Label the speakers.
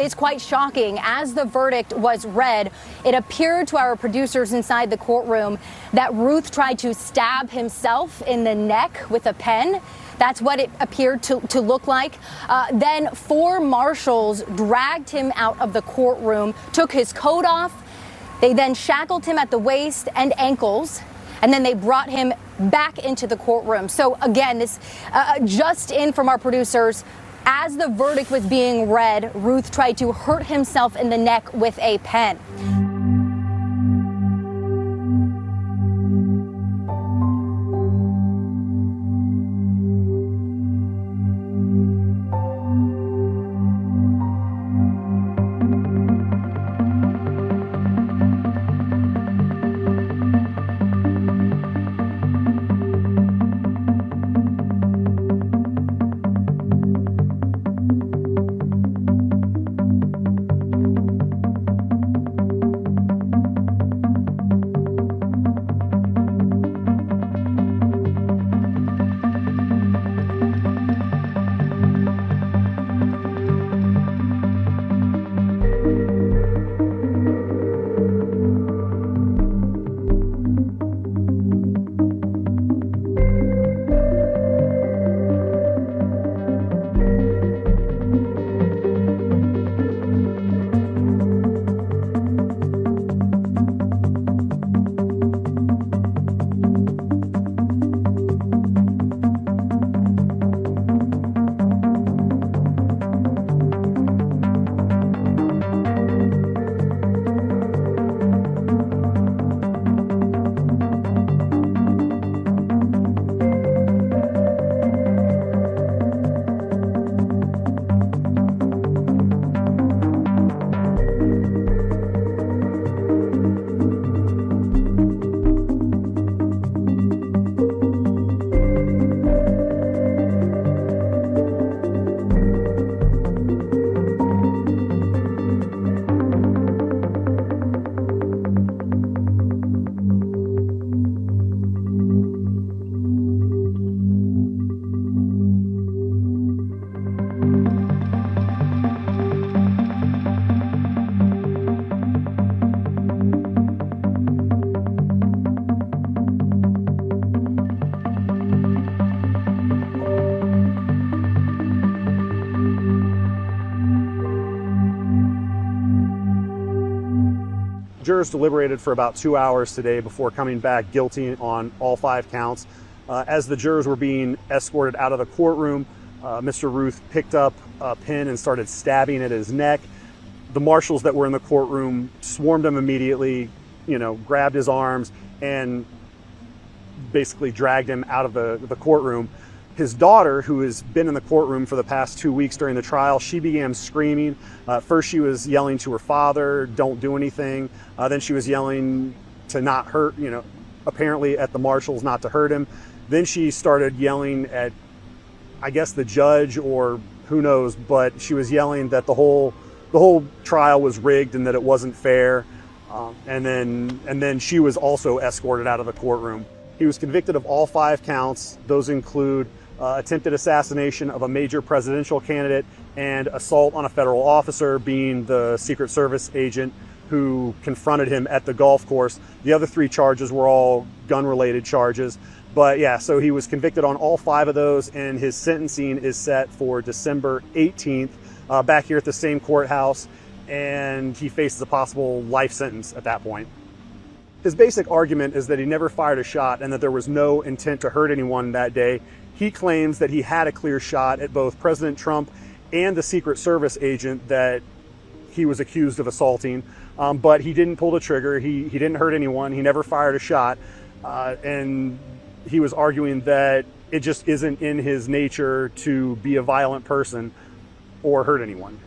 Speaker 1: is quite shocking. As the verdict was read, it appeared to our producers inside the courtroom that Routh tried to stab himself in the neck with a pen. That's what it appeared to look like. Then 4 marshals dragged him out of the courtroom, took his coat off. They then shackled him at the waist and ankles, and then they brought him back into the courtroom. So again, this just in from our producers. As the verdict was being read, Routh tried to hurt himself in the neck with a pen.
Speaker 2: Jurors deliberated for about 2 hours today before coming back guilty on all 5 counts. As the jurors were being escorted out of the courtroom, Mr. Routh picked up a pin and started stabbing at his neck. The marshals that were in the courtroom swarmed him immediately, grabbed his arms and basically dragged him out of the courtroom. His daughter, who has been in the courtroom for the past 2 weeks during the trial, she began screaming. First she was yelling to her father, "Don't do anything." Then she was yelling to not hurt, apparently at the marshals not to hurt him. Then she started yelling at, I guess, the judge, or who knows, but she was yelling that the whole trial was rigged and that it wasn't fair. And then she was also escorted out of the courtroom. He was convicted of all 5 counts. Those include attempted assassination of a major presidential candidate and assault on a federal officer, being the Secret Service agent who confronted him at the golf course. The other 3 charges were all gun-related charges. But yeah, so he was convicted on all 5 of those, and his sentencing is set for December 18th back here at the same courthouse, and he faces a possible life sentence at that point. His basic argument is that he never fired a shot and that there was no intent to hurt anyone that day. He claims that he had a clear shot at both President Trump and the Secret Service agent that he was accused of assaulting, but he didn't pull the trigger. He didn't hurt anyone. He never fired a shot, and he was arguing that it just isn't in his nature to be a violent person or hurt anyone.